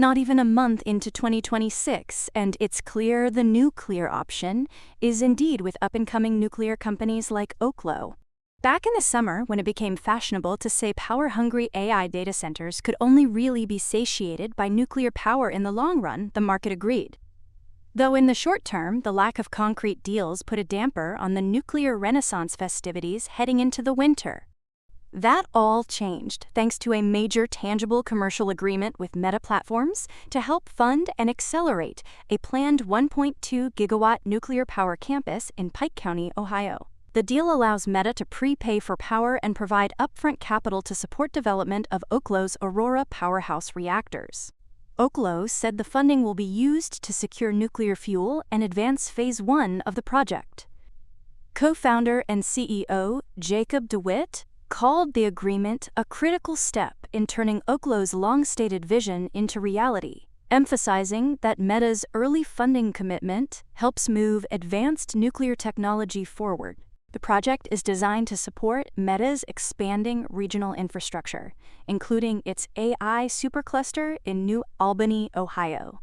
Not even a month into 2026, and it's clear the nuclear option is indeed with up-and-coming nuclear companies like Oklo. Back in the summer, when it became fashionable to say power-hungry AI data centers could only really be satiated by nuclear power in the long run, the market agreed. Though in the short term, the lack of concrete deals put a damper on the nuclear renaissance festivities heading into the winter. That all changed thanks to a major tangible commercial agreement with Meta Platforms to help fund and accelerate a planned 1.2 gigawatt nuclear power campus in Pike County, Ohio. The deal allows Meta to prepay for power and provide upfront capital to support development of Oklo's Aurora powerhouse reactors. Oklo said the funding will be used to secure nuclear fuel and advance Phase 1 of the project. Co-founder and CEO Jacob DeWitt called the agreement a critical step in turning Oklo's long-stated vision into reality, emphasizing that Meta's early funding commitment helps move advanced nuclear technology forward. The project is designed to support Meta's expanding regional infrastructure, including its AI supercluster in New Albany, Ohio.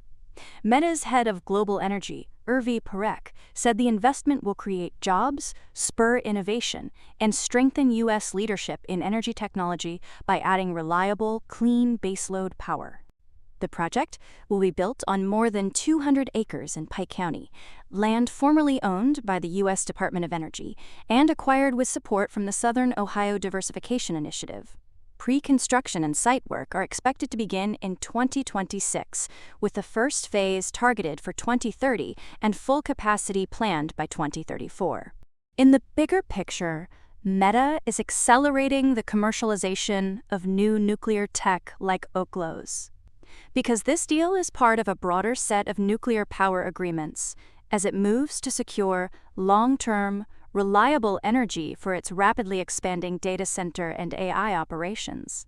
Meta's head of global energy, Urvi Parekh, said the investment will create jobs, spur innovation, and strengthen U.S. leadership in energy technology by adding reliable, clean baseload power. The project will be built on more than 200 acres in Pike County, land formerly owned by the U.S. Department of Energy and acquired with support from the Southern Ohio Diversification Initiative. Pre-construction and site work are expected to begin in 2026, with the first phase targeted for 2030 and full capacity planned by 2034. In the bigger picture, Meta is accelerating the commercialization of new nuclear tech like Oklo's. Because this deal is part of a broader set of nuclear power agreements, as it moves to secure long-term, reliable energy for its rapidly expanding data center and AI operations.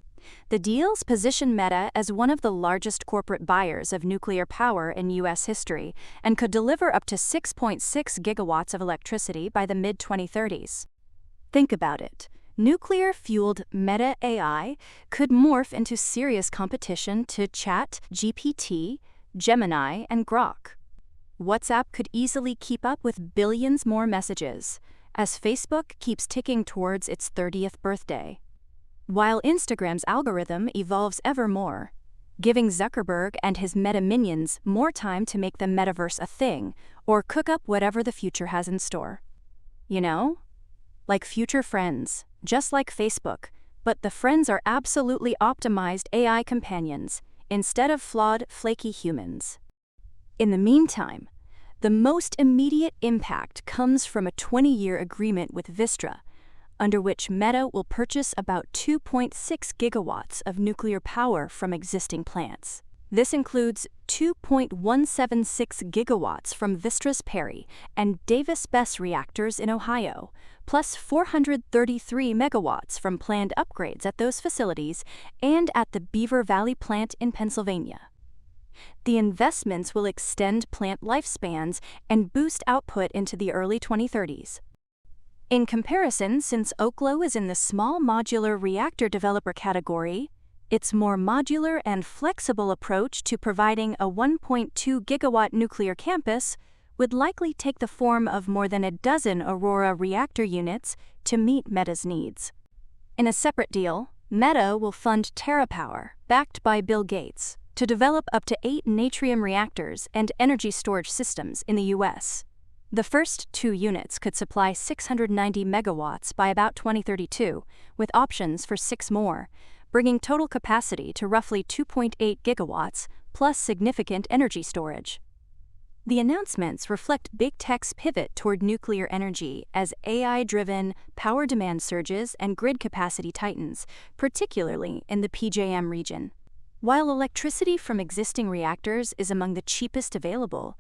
The deals position Meta as one of the largest corporate buyers of nuclear power in U.S. history and could deliver up to 6.6 gigawatts of electricity by the mid-2030s. Think about it. Nuclear-fueled Meta AI could morph into serious competition to ChatGPT, Gemini, and Grok. WhatsApp could easily keep up with billions more messages, as Facebook keeps ticking towards its 30th birthday. While Instagram's algorithm evolves ever more, giving Zuckerberg and his Meta minions more time to make the metaverse a thing or cook up whatever the future has in store. You know? Like future friends, just like Facebook, but the friends are absolutely optimized AI companions instead of flawed, flaky humans. In the meantime, the most immediate impact comes from a 20-year agreement with Vistra, under which Meta will purchase about 2.6 gigawatts of nuclear power from existing plants. This includes 2.176 gigawatts from Vistra's Perry and Davis-Besse reactors in Ohio, plus 433 megawatts from planned upgrades at those facilities and at the Beaver Valley plant in Pennsylvania. The investments will extend plant lifespans and boost output into the early 2030s. In comparison, since Oklo is in the small modular reactor developer category, its more modular and flexible approach to providing a 1.2 gigawatt nuclear campus would likely take the form of more than a dozen Aurora reactor units to meet Meta's needs. In a separate deal, Meta will fund TerraPower, backed by Bill Gates, to develop up to 8 Natrium reactors and energy storage systems in the U.S. The first 2 units could supply 690 megawatts by about 2032, with options for 6 more, bringing total capacity to roughly 2.8 gigawatts, plus significant energy storage. The announcements reflect big tech's pivot toward nuclear energy as AI-driven power demand surges and grid capacity tightens, particularly in the PJM region. While electricity from existing reactors is among the cheapest available,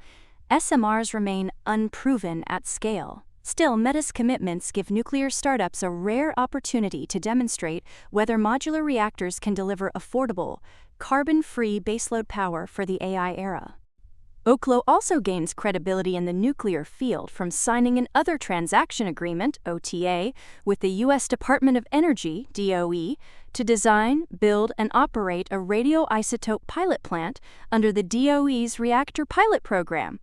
SMRs remain unproven at scale. Still, Meta's commitments give nuclear startups a rare opportunity to demonstrate whether modular reactors can deliver affordable, carbon-free baseload power for the AI era. Oklo also gains credibility in the nuclear field from signing an Other Transaction Agreement (OTA) with the U.S. Department of Energy (DOE) to design, build, and operate a radioisotope pilot plant under the DOE's Reactor Pilot Program,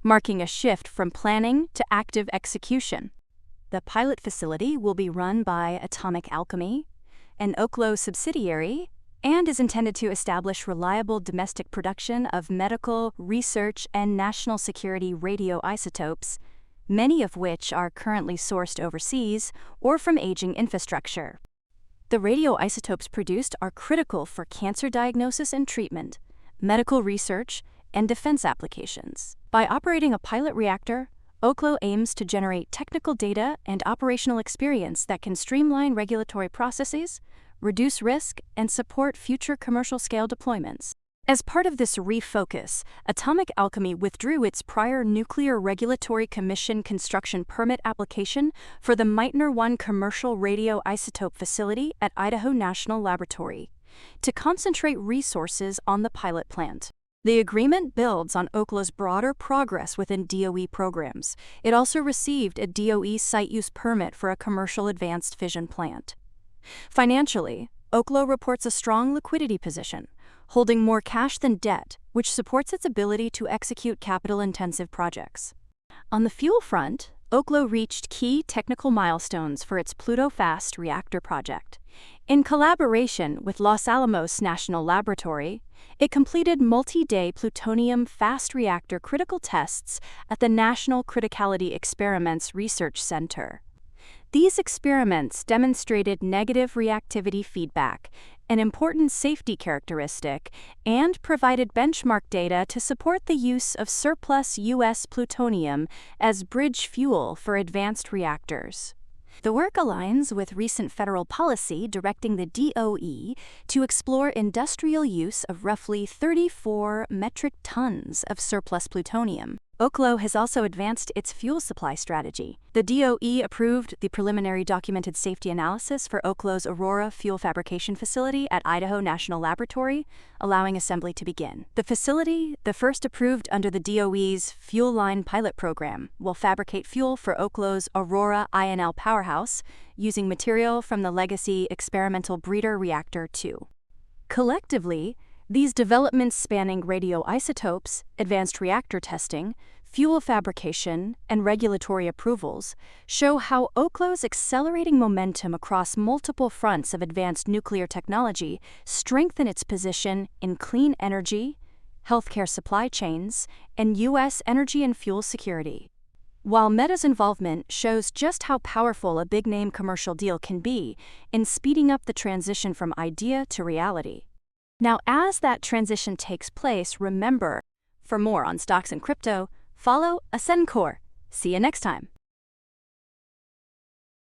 marking a shift from planning to active execution. The pilot facility will be run by Atomic Alchemy, an OKLO subsidiary, and is intended to establish reliable domestic production of medical, research, and national security radioisotopes, many of which are currently sourced overseas or from aging infrastructure. The radioisotopes produced are critical for cancer diagnosis and treatment, medical research, and defense applications. By operating a pilot reactor, OKLO aims to generate technical data and operational experience that can streamline regulatory processes, reduce risk, and support future commercial-scale deployments. As part of this refocus, Atomic Alchemy withdrew its prior Nuclear Regulatory Commission construction permit application for the Meitner 1 commercial radioisotope facility at Idaho National Laboratory to concentrate resources on the pilot plant. The agreement builds on OKLO's broader progress within DOE programs. It also received a DOE site use permit for a commercial advanced fission plant. Financially, OKLO reports a strong liquidity position, holding more cash than debt, which supports its ability to execute capital-intensive projects. On the fuel front, OKLO reached key technical milestones for its Pluto-Fast reactor project. In collaboration with Los Alamos National Laboratory, it completed multi-day plutonium fast reactor critical tests at the National Criticality Experiments Research Center. These experiments demonstrated negative reactivity feedback, an important safety characteristic, and provided benchmark data to support the use of surplus U.S. plutonium as bridge fuel for advanced reactors. The work aligns with recent federal policy directing the DOE to explore industrial use of roughly 34 metric tons of surplus plutonium. OKLO has also advanced its fuel supply strategy. The DOE approved the preliminary documented safety analysis for OKLO's Aurora fuel fabrication facility at Idaho National Laboratory, allowing assembly to begin. The facility, the first approved under the DOE's Fuel Line Pilot Program, will fabricate fuel for OKLO's Aurora INL powerhouse using material from the legacy experimental breeder reactor 2. Collectively, these developments spanning radioisotopes, advanced reactor testing, fuel fabrication, and regulatory approvals show how OKLO's accelerating momentum across multiple fronts of advanced nuclear technology strengthen its position in clean energy, healthcare supply chains, and U.S. energy and fuel security. While Meta's involvement shows just how powerful a big-name commercial deal can be in speeding up the transition from idea to reality. Now, as that transition takes place, remember, for more on stocks and crypto, follow Ascencore. See you next time.